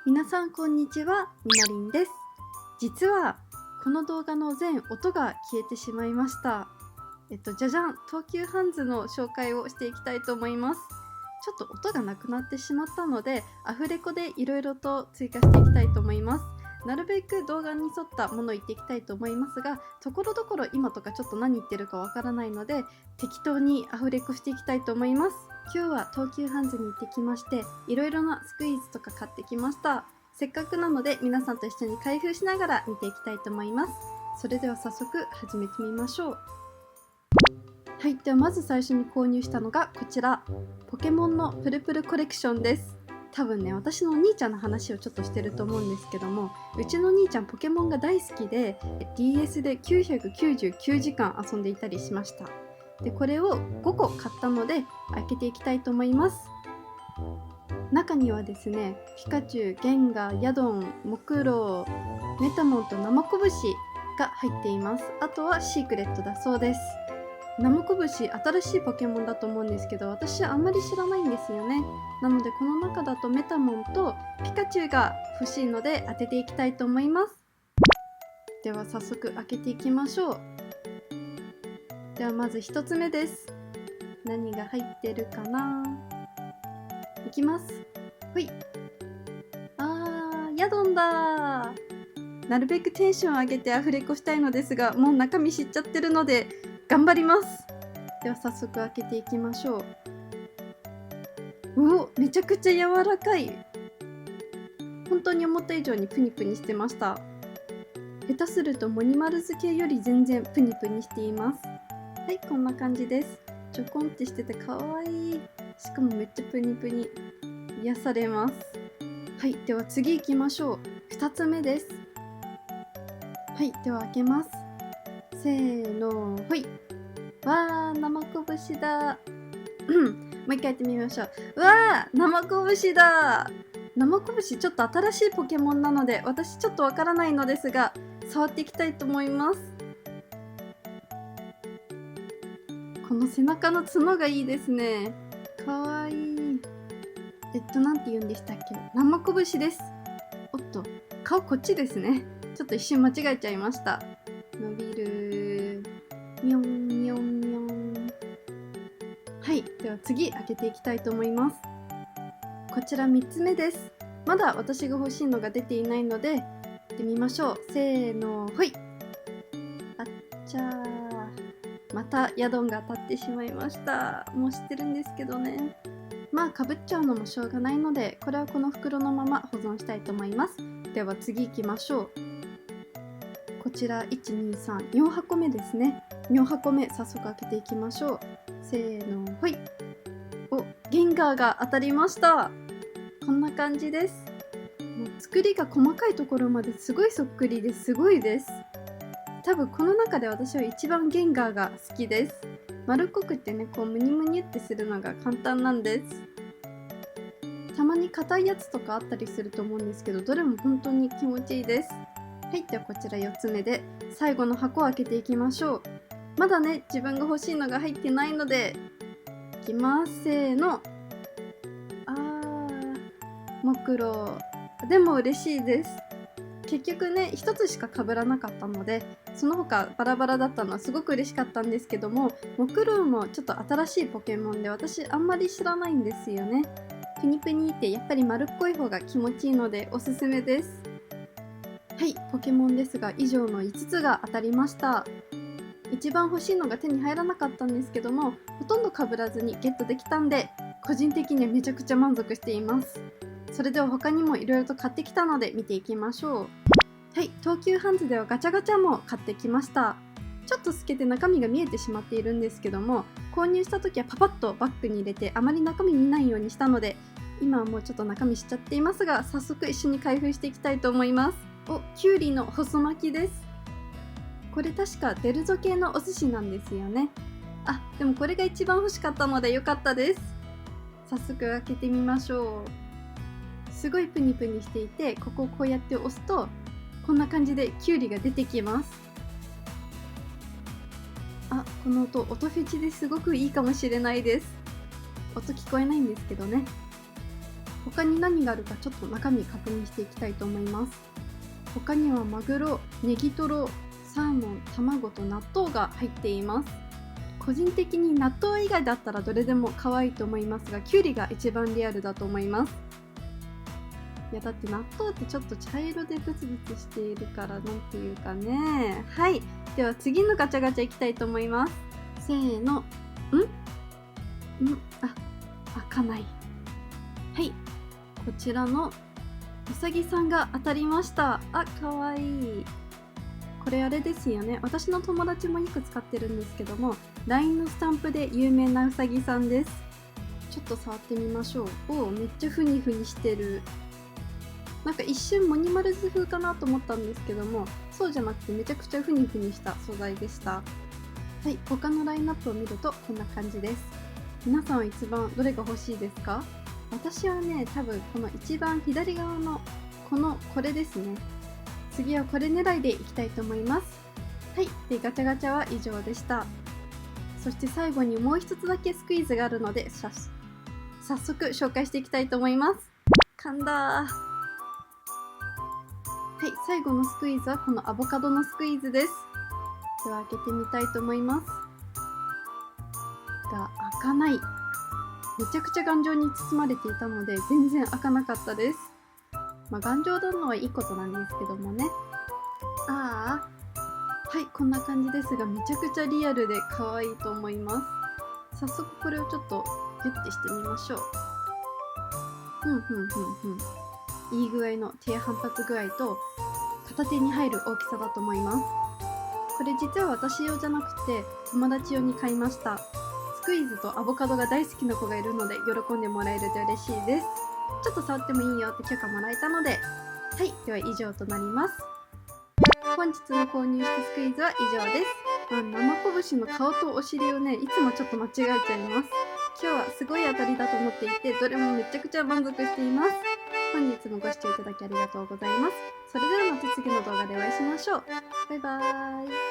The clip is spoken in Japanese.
皆さんこんにちは、みのりんです。実はこの動画の全音が消えてしまいました。じゃじゃん、東急ハンズの紹介をしていきたいと思います。ちょっと音がなくなってしまったので、アフレコでいろいろと追加していきたいと思います。なるべく動画に沿ったものを言っていきたいと思いますが、ところどころ今とかちょっと何言ってるかわからないので、適当にアフレコしていきたいと思います。今日は東急ハンズに行ってきまして、いろいろなスクイーズとか買ってきました。せっかくなので皆さんと一緒に開封しながら見ていきたいと思います。それでは早速始めてみましょう。はい、ではまず最初に購入したのがこちら、ポケモンのプルプルコレクションです。多分ね、私のお兄ちゃんの話をちょっとしてると思うんですけども、うちのお兄ちゃんポケモンが大好きで DS で999時間遊んでいたりしました。でこれを5個買ったので開けていきたいと思います。中にはですね、ピカチュウ、ゲンガー、ヤドン、モクロウ、メタモンとナマコブシが入っています。あとはシークレットだそうです。ナマコブシ、新しいポケモンだと思うんですけど、私あんまり知らないんですよね。なのでこの中だとメタモンとピカチュウが欲しいので当てていきたいと思います。では早速開けていきましょう。ではまず1つ目です。何が入ってるかな。いきます。ほい。ヤドンだ。なるべくテンション上げてアフレコしたいのですが、もう中身知っちゃってるので頑張ります。では早速開けていきましょう。うお、めちゃくちゃ柔らかい。本当に思った以上にプニプニしてました。下手するとモニマル漬けより全然プニプニしています。はい、こんな感じです。ちょこんってしててかわいい。しかもめっちゃプニプニ。癒されます。はい、では次行きましょう。2つ目です。はい、では開けます。せーの、ほい。わー、生拳だ。もう一回やってみましょう。うわー、生拳だ。生拳ちょっと新しいポケモンなので、私ちょっとわからないのですが、触っていきたいと思います。この背中の角がいいですね。かわいい。なんて言うんでしたっけ。生拳です。おっと、顔こっちですね。ちょっと一瞬間違えちゃいました。伸びる。みょんみょんみょん。はい、では次開けていきたいと思います。こちら3つ目です。まだ私が欲しいのが出ていないので、やってみましょう。せーの、ほい。あっちゃー。またヤドンが当たってしまいました。もう知ってるんですけどね。まあかぶっちゃうのもしょうがないので、これはこの袋のまま保存したいと思います。では次行きましょう。こちら123、4箱目ですね。4箱目早速開けていきましょう。せーの、ほい。お、ゲンガーが当たりました。こんな感じです。もう作りが細かいところまですごいそっくりですごいです。多分この中で私は一番ゲンガーが好きです。丸っこくってね、こうムニムニってするのが簡単なんです。たまに硬いやつとかあったりすると思うんですけど、どれも本当に気持ちいいです。はい、ではこちら4つ目で最後の箱を開けていきましょう。まだね、自分が欲しいのが入ってないので、いきます。せーの。木狼。でも嬉しいです。結局ね、1つしか被らなかったので、その他バラバラだったのはすごく嬉しかったんですけども、木狼もちょっと新しいポケモンで私あんまり知らないんですよね。プニプニってやっぱり丸っこい方が気持ちいいのでおすすめです。はい、ポケモンですが以上の5つが当たりました。一番欲しいのが手に入らなかったんですけども、ほとんど被らずにゲットできたんで、個人的にはめちゃくちゃ満足しています。それでは他にもいろいろと買ってきたので見ていきましょう。はい、東急ハンズではガチャガチャも買ってきました。ちょっと透けて中身が見えてしまっているんですけども、購入した時はパパッとバッグに入れてあまり中身見ないようにしたので、今はもうちょっと中身知っちゃっていますが、早速一緒に開封していきたいと思います。お、きゅうりの細巻きです。これ確かデルゾ系のお寿司なんですよね。あ、でもこれが一番欲しかったので良かったです。早速開けてみましょう。すごいプニプニしていて、ここをこうやって押すとこんな感じできゅうりが出てきます。あ、この音フェチですごくいいかもしれないです。音聞こえないんですけどね。他に何があるかちょっと中身確認していきたいと思います。他にはマグロ、ネギトロ、サーモン、卵と納豆が入っています。個人的に納豆以外だったらどれでも可愛いと思いますが、キュウリが一番リアルだと思います。いやだって納豆ってちょっと茶色でブツブツしているからなんていうかね。はい、では次のガチャガチャいきたいと思います。せーの。開かない。はい、こちらのうさぎさんが当たりました。かわいい。これあれですよね、私の友達もよく使ってるんですけども、 LINE のスタンプで有名なうさぎさんです。ちょっと触ってみましょう。めっちゃフニフニしてる。なんか一瞬モニマルズ風かなと思ったんですけども、そうじゃなくてめちゃくちゃフニフニした素材でした。はい、他のラインナップを見るとこんな感じです。皆さんは一番どれが欲しいですか？私はね、多分この一番左側のこれですね。次はこれ狙いでいきたいと思います。はい、でガチャガチャは以上でした。そして最後にもう一つだけスクイーズがあるので早速紹介していきたいと思います。噛んだー。はい、最後のスクイーズはこのアボカドのスクイーズです。では開けてみたいと思いますが、開かない。めちゃくちゃ頑丈に包まれていたので全然開かなかったです。頑丈なのはいいことなんですけどもね。はい、こんな感じですが、めちゃくちゃリアルで可愛いと思います。早速これをちょっとギュッてしてみましょう。いい具合の低反発具合と片手に入る大きさだと思います。これ実は私用じゃなくて友達用に買いました。スクイーズとアボカドが大好きな子がいるので喜んでもらえると嬉しいです。ちょっと触ってもいいよって許可もらえたので、はい、では以上となります。本日の購入したスクイーズは以上です。生拳の顔とお尻をね、いつもちょっと間違えちゃいます。今日はすごい当たりだと思っていて、どれもめちゃくちゃ満足しています。本日もご視聴いただきありがとうございます。それではまた次の動画でお会いしましょう。バイバーイ。